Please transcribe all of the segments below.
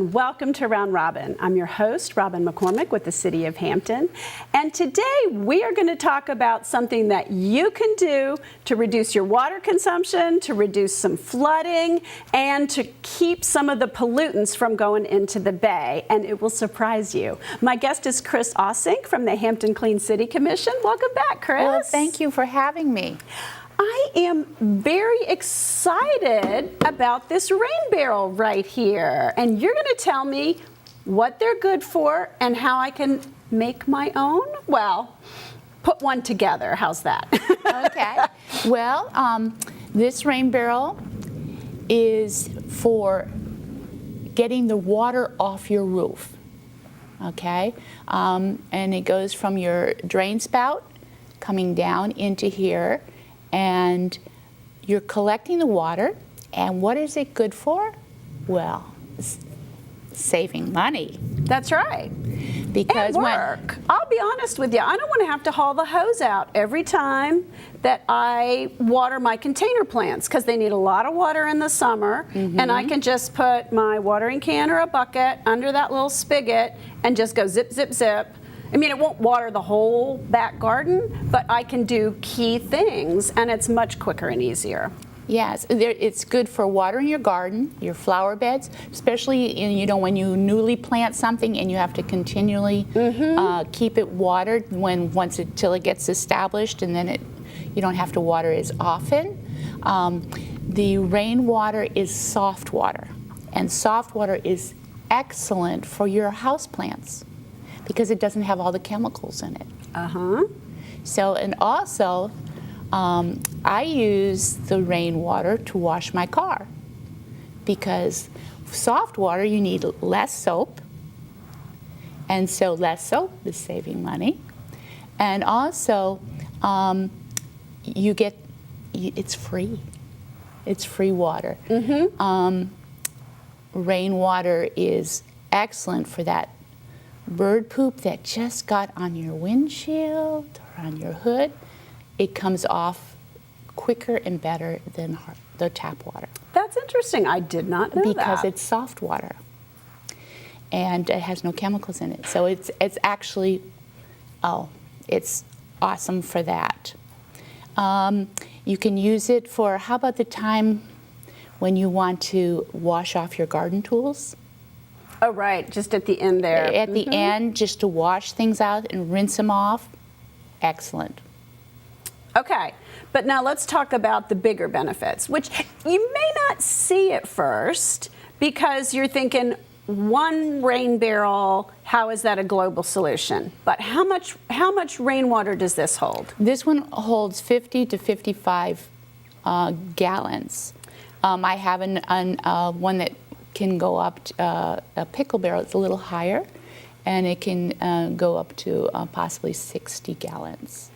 and welcome to Round Robin. I'm your host, Robin McCormick with the City of Hampton. And today we are going to talk about something that you can do to reduce your water consumption, to reduce some flooding, and to keep some of the pollutants from going into the bay. And it will surprise you. My guest is Cris Ausink from the Hampton Clean City Commission. Welcome back, Cris. Well, thank you for having me. I am very excited about this rain barrel right here. And you're going to tell me what they're good for and how I can make my own? Well, put one together. How's that? Okay. Well, this rain barrel is for getting the water off your roof. Okay? And it goes from your drain spout coming down into here. And you're collecting the water, and what is it good for? Well, saving money. That's right. Because and work. I'll be honest with you, I don't want to have to haul the hose out every time that I water my container plants because they need a lot of water in the summer, and I can just put my watering can or a bucket under that little spigot and just go zip, zip, zip. I mean, it won't water the whole back garden, but I can do key things, and it's much quicker and easier. Yes, it's good for watering your garden, your flower beds, especially when you newly plant something and you have to continually keep it watered till it gets established, and then you don't have to water as often. The rainwater is soft water, and soft water is excellent for your house plants, because it doesn't have all the chemicals in it. So, and also, I use the rainwater to wash my car, because soft water, you need less soap, and so less soap is saving money. And also, it's free. It's free water. Rainwater is excellent for that bird poop that just got on your windshield or on your hood. It comes off quicker and better than the tap water. That's interesting. I did not know that. Because it's soft water, and it has no chemicals in it. So it's actually, it's awesome for that. You can use it for, how about the time when you want to wash off your garden tools? Oh, right, just at the end there. At the end, just to wash things out and rinse them off. Excellent. Okay, but now let's talk about the bigger benefits, which you may not see at first because you're thinking one rain barrel, how is that a global solution? But how much rainwater does this hold? This one holds 50 to 55 gallons. I have one that can go up to a pickle barrel. It's a little higher, and it can go up to possibly 60 gallons.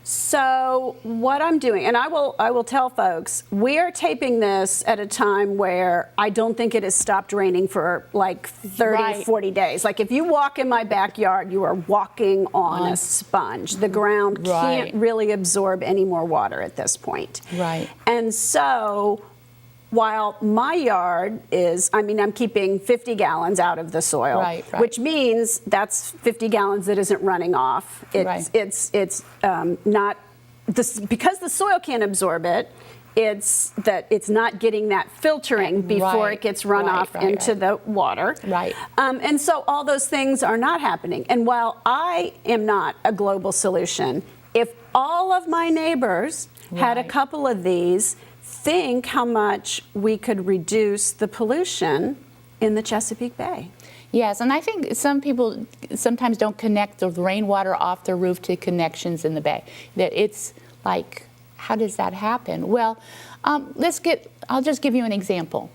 So what I'm doing, and I will tell folks, we are taping this at a time where I don't think it has stopped raining for like 30, 40 days. Like if you walk in my backyard, you are walking on a sponge. The ground can't really absorb any more water at this point. Right. And so, while my yard is, I'm keeping 50 gallons out of the soil, which means that's 50 gallons that isn't running off. It's not this, because the soil can't absorb it. It's that it's not getting that filtering before it gets run off into the water. And so all those things are not happening. And while I am not a global solution, if all of my neighbors had a couple of these, think how much we could reduce the pollution in the Chesapeake Bay. Yes, and I think some people sometimes don't connect the rainwater off their roof to connections in the bay. That it's like, how does that happen? Well, I'll just give you an example.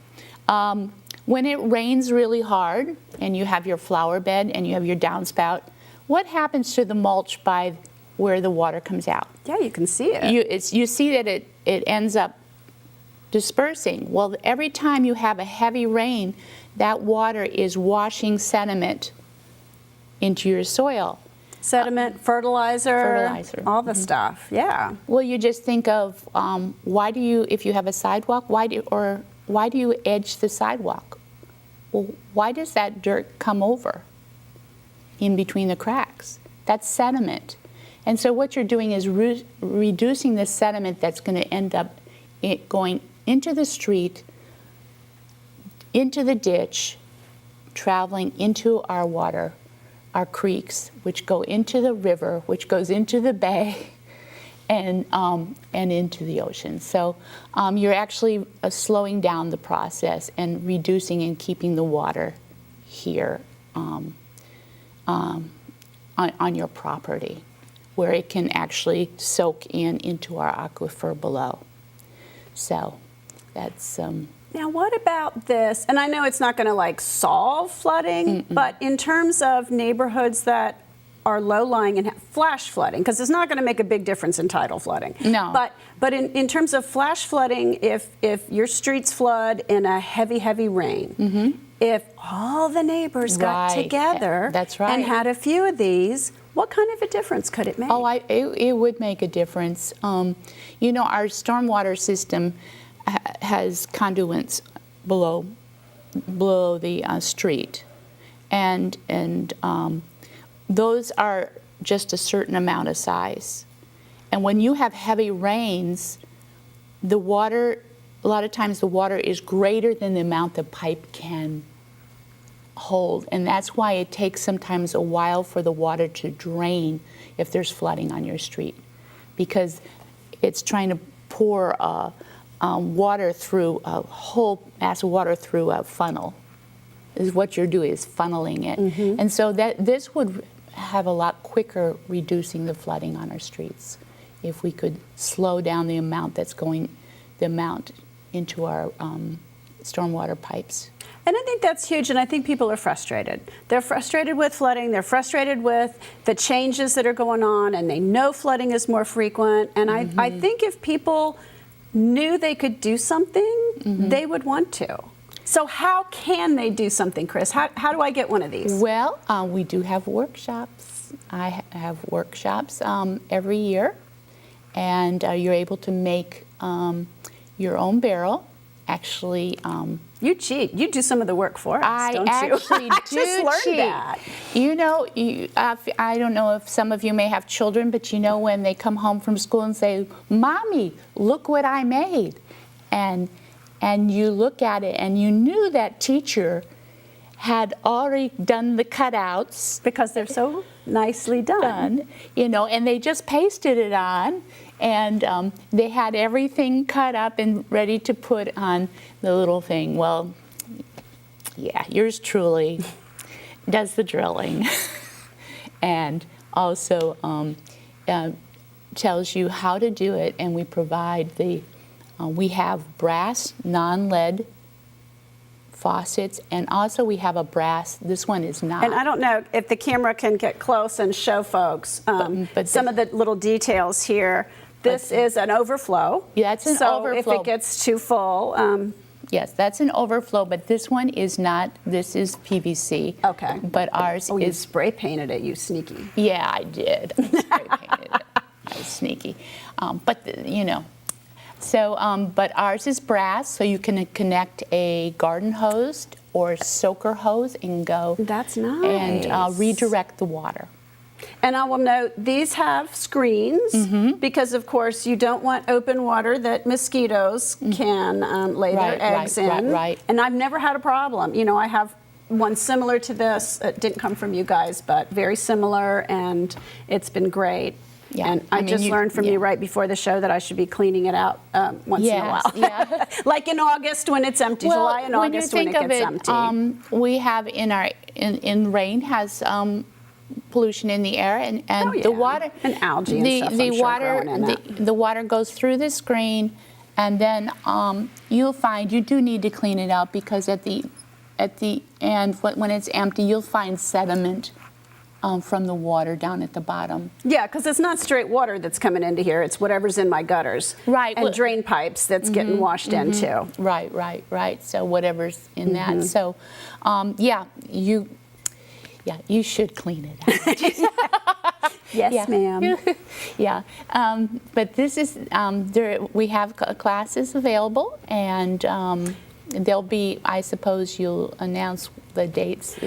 When it rains really hard and you have your flower bed and you have your downspout, what happens to the mulch by where the water comes out? Yeah, you can see it. You see that it ends up dispersing. Well, every time you have a heavy rain, that water is washing sediment into your soil. Sediment, fertilizer, all the stuff. Yeah. Well, you just think of if you have a sidewalk, why do you edge the sidewalk? well, why does that dirt come over in between the cracks? That's sediment. And so what you're doing is reducing the sediment that's going to end up going into the street, into the ditch, traveling into our water, our creeks, which go into the river, which goes into the bay, and into the ocean. So you're actually slowing down the process and reducing and keeping the water here on your property, where it can actually soak into our aquifer below. So that's Now, what about this? And I know it's not going to like solve flooding, but in terms of neighborhoods that are low-lying and have flash flooding, because it's not going to make a big difference in tidal flooding. No. But in terms of flash flooding, if your streets flood in a heavy rain, if all the neighbors got together That's right. and had a few of these, what kind of a difference could it make? Oh, it would make a difference. You know, our stormwater system has conduits below the street, and those are just a certain amount of size. And when you have heavy rains, the water, a lot of times the water is greater than the amount the pipe can hold, and that's why it takes sometimes a while for the water to drain if there's flooding on your street, because it's trying to pour water through a whole mass of water through a funnel. Is what you're doing, is funneling it. And so this would have a lot quicker reducing the flooding on our streets if we could slow down the amount into our stormwater pipes. And I think that's huge, and I think people are frustrated. They're frustrated with flooding, they're frustrated with the changes that are going on, and they know flooding is more frequent. And I think if people knew they could do something, they would want to. So how can they do something, Cris? How do I get one of these? Well, we do have workshops. I have workshops every year, and you're able to make your own barrel. Actually, you cheat. You do some of the work for us, don't you? I actually I do just learned cheat. that. You know, I don't know if some of you may have children, but you know when they come home from school and say, "Mommy, look what I made," and you look at it and you knew that teacher had already done the cutouts because they're so nicely done. You know, and they just pasted it on, and they had everything cut up and ready to put on the little thing. Well, yeah, yours truly does the drilling and also tells you how to do it, and we provide we have brass non-lead faucets, and also we have a brass, this one is not. And I don't know if the camera can get close and show folks but some of the little details here. This is an overflow. Yeah, it's an overflow. So if it gets too full. Yes, that's an overflow, but this one is not. This is PVC. Okay. But ours is. You spray painted it, you sneaky. Yeah, I did. I spray painted it. I was sneaky. You know. So, but ours is brass, so you can connect a garden hose or soaker hose and go. That's nice. And redirect the water. And I will note, these have screens because, of course, you don't want open water that mosquitoes can lay their eggs in. Right. And I've never had a problem. You know, I have one similar to this. It didn't come from you guys, but very similar, and it's been great. Yeah. And I just learned from you right before the show that I should be cleaning it out once in a while. Yeah. Like in August when it's empty, well, July and August when it gets empty. We have in rain has pollution in the air, and the water and algae and stuff. The water goes through the screen, and then you'll find you do need to clean it out, because at the end when it's empty, you'll find sediment from the water down at the bottom. Yeah, because it's not straight water that's coming into here. It's whatever's in my gutters. Right. And drain pipes that's getting washed into. Right. So whatever's in that. So, you should clean it out. Yes, ma'am. Yeah. But this is, we have classes available, and There'll be, I suppose you'll announce the dates.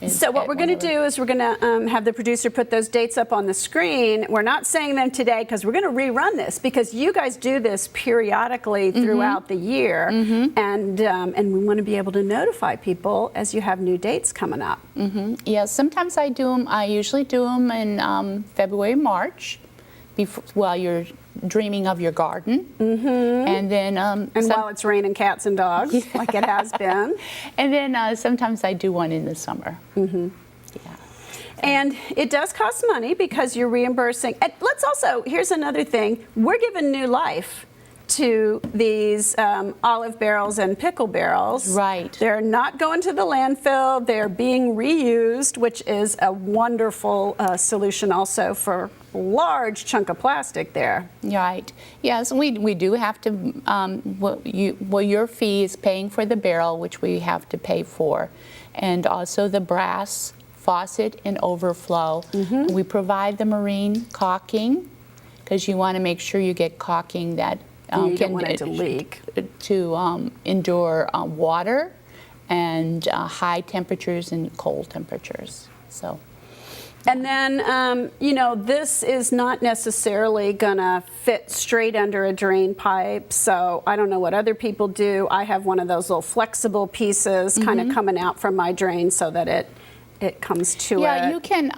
So what we're going to do is we're going to have the producer put those dates up on the screen. We're not saying them today because we're going to rerun this because you guys do this periodically throughout the year, and we want to be able to notify people as you have new dates coming up. Yeah, sometimes I do them. I usually do them in February, March, while you're dreaming of your garden, and then while it's raining cats and dogs, like it has been, and then sometimes I do one in the summer. Yeah. And it does cost money because you're reimbursing. And let's also, here's another thing: we're giving new life to these olive barrels and pickle barrels. Right. They're not going to the landfill. They're being reused, which is a wonderful solution also for a large chunk of plastic there. Right. Yes, we do have to, your fee is paying for the barrel, which we have to pay for, and also the brass faucet and overflow. We provide the marine caulking because you want to make sure you get caulking that you don't want it to leak. To endure water and high temperatures and cold temperatures. So. And then, you know, this is not necessarily gonna fit straight under a drain pipe, so I don't know what other people do. I have one of those little flexible pieces kind of coming out from my drain so that it comes to it. Yeah, you can,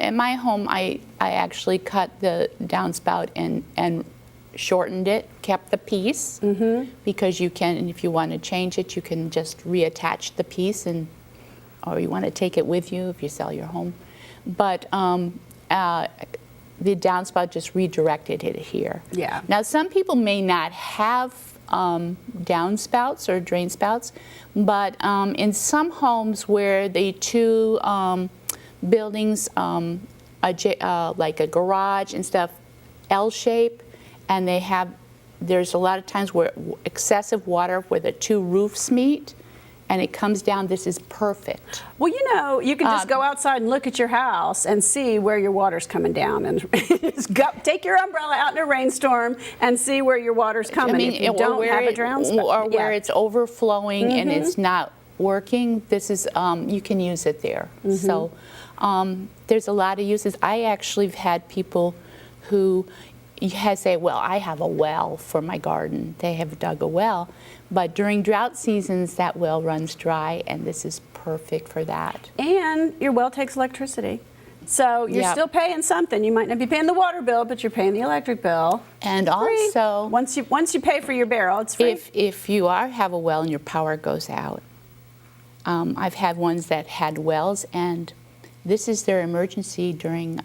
in my home, I actually cut the downspout and shortened it, kept the piece, because you can, and if you want to change it, you can just reattach the piece, or you want to take it with you if you sell your home. But the downspout just redirected it here. Yeah. Now, some people may not have downspouts or drain spouts, but in some homes where the two buildings, like a garage and stuff, L-shape, and there's a lot of times where excessive water where the two roofs meet and it comes down. This is perfect. Well, you know, you can just go outside and look at your house and see where your water's coming down, and just take your umbrella out in a rainstorm and see where your water's coming. If you don't have a downspout, or where it's overflowing and it's not working, this is you can use it there. So there's a lot of uses. I actually have had people who say, well, I have a well for my garden. They have dug a well, but during drought seasons, that well runs dry, and this is perfect for that. And your well takes electricity. So you're still paying something. You might not be paying the water bill, but you're paying the electric bill. And free. Also, once you pay for your barrel, it's free. If you have a well and your power goes out, I've had ones that had wells, and this is their emergency during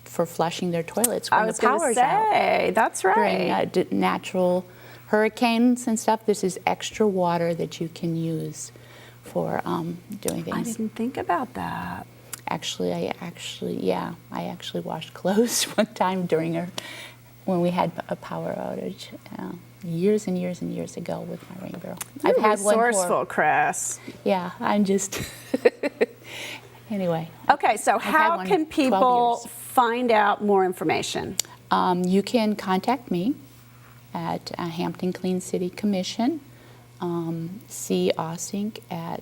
for flushing their toilets when the power's out. That's right. During natural hurricanes and stuff, this is extra water that you can use for doing things. I didn't think about that. Actually, I actually washed clothes one time when we had a power outage years and years and years ago with my rain barrel. You're resourceful, Cris. Yeah, I'm just anyway. Okay, so how can people find out more information? You can contact me at Hampton Clean City Commission. See Ausink at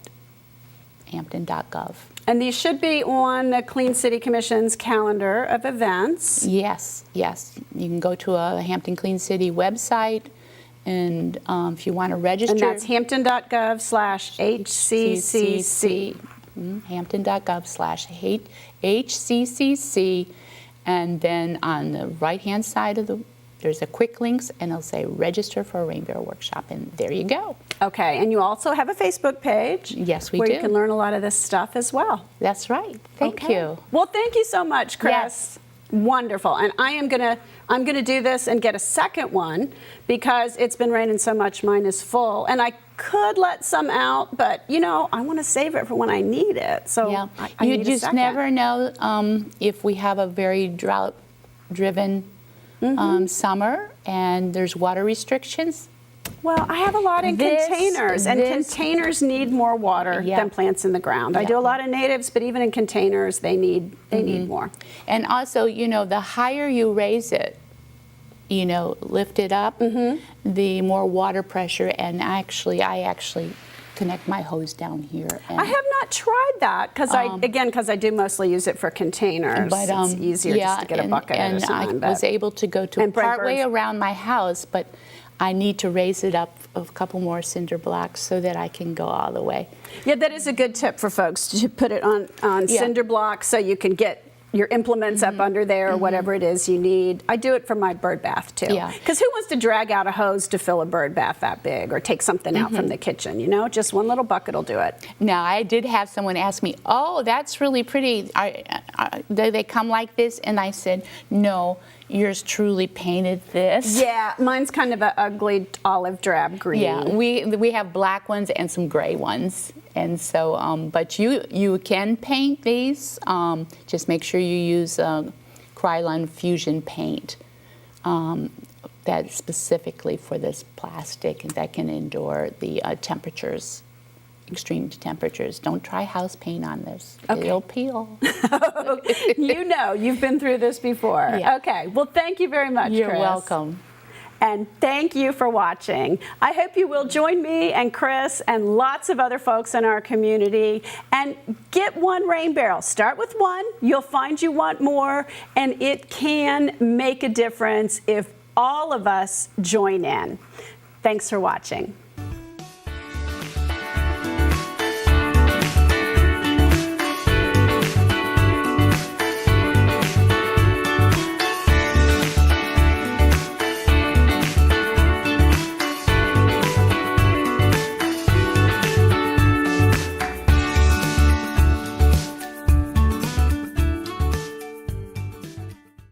hampton.gov. And these should be on the Clean City Commission's calendar of events. Yes. You can go to a Hampton Clean City website, and if you want to register. And that's hampton.gov/HCCC. Hampton.gov/HCCC. And then on the right-hand side there's a quick links, and it'll say register for a rain barrel workshop, and there you go. Okay, and you also have a Facebook page. Yes, we do. Where you can learn a lot of this stuff as well. That's right. Thank you. Well, thank you so much, Cris. Yes. Wonderful. And I'm gonna do this and get a second one because it's been raining so much. Mine is full, and I could let some out, but you know, I want to save it for when I need it. So yeah. I you need just a second. never know if we have a very drought-driven summer and there's water restrictions. Well, I have a lot in containers, and containers need more water than plants in the ground. I do a lot of natives, but even in containers, they need more. And also, you know, the higher you raise it, you know, lift it up, the more water pressure, and I actually connect my hose down here. And, I have not tried that because because I do mostly use it for containers. But it's easier just to get a bucket at a time. And I was able to go to partway around my house, but I need to raise it up a couple more cinder blocks so that I can go all the way. Yeah, that is a good tip for folks to put it on cinder blocks so you can get your implements up under there or whatever it is you need. I do it for my bird bath too. Yeah. Because who wants to drag out a hose to fill a bird bath that big or take something out from the kitchen, you know? Just one little bucket will do it. Now, I did have someone ask me, oh, that's really pretty. Do they come like this? And I said, no, yours truly painted this. Yeah, mine's kind of an ugly olive drab green. Yeah, we have black ones and some gray ones. And so, but you can paint these. Just make sure you use Krylon Fusion paint that's specifically for this plastic and that can endure the temperatures, extreme temperatures. Don't try house paint on this. Okay. It'll peel. You know, you've been through this before. Yeah. Okay, well, thank you very much, You're Cris. welcome. And thank you for watching. I hope you will join me and Cris and lots of other folks in our community and get one rain barrel. Start with one. You'll find you want more, and it can make a difference if all of us join in. Thanks for watching.